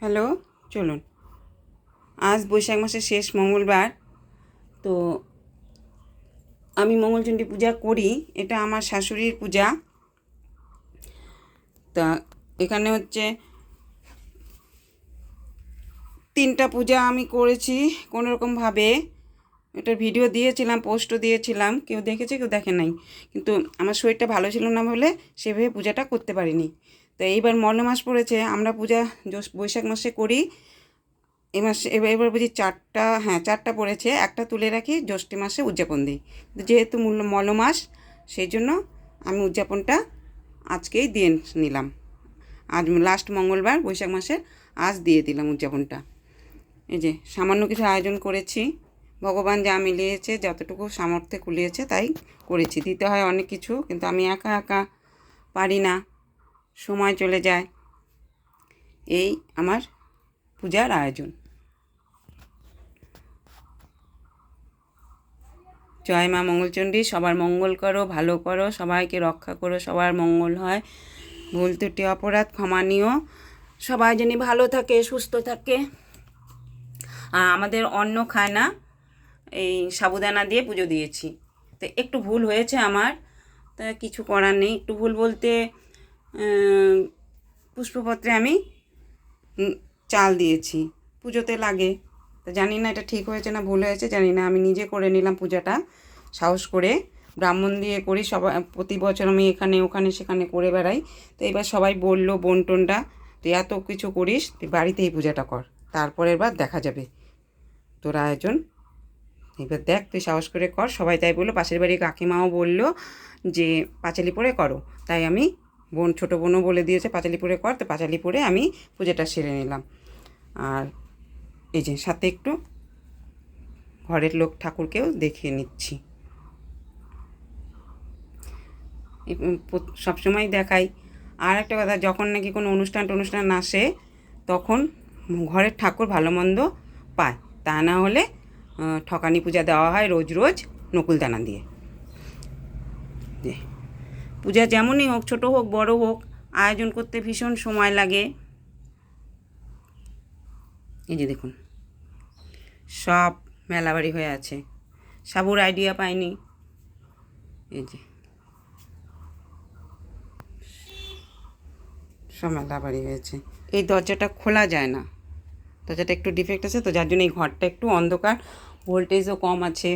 Hello, চলুন। আজ বৈশাখ মাসের শেষ মঙ্গলবার। তো আমি মঙ্গলচণ্ডী পূজা করি, এটা আমার শাশুড়ির পূজা। তা এখানে হচ্ছে 3টা পূজা আমি করেছি কোনোরকমভাবে। এটার ভিডিও দিয়েছিলাম, পোস্টও দিয়েছিলাম, কেউ দেখেছে কেউ দেখে নাই। কিন্তু আমার শরীরটা ভালো ছিল না বলে সেভাবে পূজাটা করতে পারিনি। তো এইবার মল্ল মাস পড়েছে, আমরা পূজা বৈশাখ মাসে করি। এই মাসে এবার বুঝি 4টা পড়েছে, একটা তুলে রাখি, জ্যৈষ্ঠী মাসে উদযাপন দিই। যেহেতু মল্ল মাস, সেই জন্য আমি উদযাপনটা আজকেই দিয়ে নিলাম। আজ লাস্ট মঙ্গলবার বৈশাখ মাসের, আজ দিয়ে দিলাম উদযাপনটা। এই যে সামান্য কিছু আয়োজন করেছি, ভগবান যা মিলিয়েছে, যতটুকু সামর্থ্যে কুলিয়েছে তাই করেছি। দিতে হয় অনেক কিছু, কিন্তু আমি একা একা পারি না, সময় চলে যায়। এই আমার পূজার আয়োজন। জয় মা মঙ্গলচণ্ডী। সবার মঙ্গল করো, ভালো করো, সবাইকে রক্ষা করো, সবার মঙ্গল হয়। ভুল ত্রুটি অপরাধ ক্ষমা নিও, সবাই যেন ভালো থাকে, সুস্থ থাকে। আর আমাদের অন্ন খায় না, এই সাবুদানা দিয়ে পুজো দিয়েছি। তো একটু ভুল হয়েছে আমার, তা কিছু করার নেই। একটু ভুল বলতে পুষ্পপত্রে আমি চাল দিয়েছি, পুজোতে লাগে। তো জানি না এটা ঠিক হয়েছে না ভুল হয়েছে, জানি না। আমি নিজে করে নিলাম পূজাটা, সাহস করে ব্রাহ্মণ দিয়ে করি। সবাই প্রতি বছর আমি এখানে ওখানে সেখানে করে বেড়াই। তো এবার সবাই বললো, বোনটোনটা, তুই এত কিছু করিস, তুই বাড়িতে এই পূজাটা কর, তারপরের বার দেখা যাবে তোর আয়োজন। এবার দেখ, তুই সাহস করে কর। সবাই তাই বললো, পাশের বাড়ির কাকিমাও বললো যে পাঁচালি পরে করো। তাই আমি ছোটো বোনও বলে দিয়েছে পাঁচালি পরে কর, তো পাঁচালি পরে আমি পূজাটা সেরে নিলাম। আর এই যে সাথে একটু ঘরের লোক ঠাকুরকেও দেখিয়ে নিচ্ছি। সবসময় দেখাই। আর একটা কথা, যখন নাকি কোনো অনুষ্ঠান আসে, তখন ঘরের ঠাকুর ভালো মন্দ পায়, তা না হলে ঠকানি পূজা দেওয়া হয় রোজ রোজ নকুলদানা দিয়ে। পূজা যেমনই হোক, ছোটো হোক বড় হোক, আয়োজন করতে ভীষণ সময় লাগে। এই যে দেখুন, সব মেলাবাড়ি হয়ে আছে, সাবুর আইডিয়া পাইনি। এই যে সব মেলাবাড়ি হয়েছে। এই দরজাটা খোলা যায় না, দরজাটা একটু ডিফেক্ট আছে, তো যার জন্য এই ঘরটা একটু অন্ধকার, ভোল্টেজও কম আছে।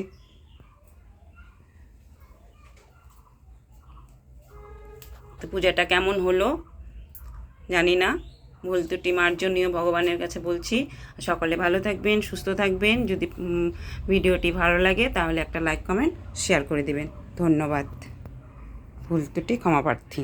তো পূজাটা কেমন হলো জানি না, ভুল ত্রুটি মার্জনীয় ভগবানের কাছে বলছি। সকলে ভালো থাকবেন, সুস্থ থাকবেন। যদি ভিডিওটি ভালো লাগে তাহলে একটা লাইক কমেন্ট শেয়ার করে দেবেন। ধন্যবাদ। ভুল ত্রুটি ক্ষমা প্রার্থী।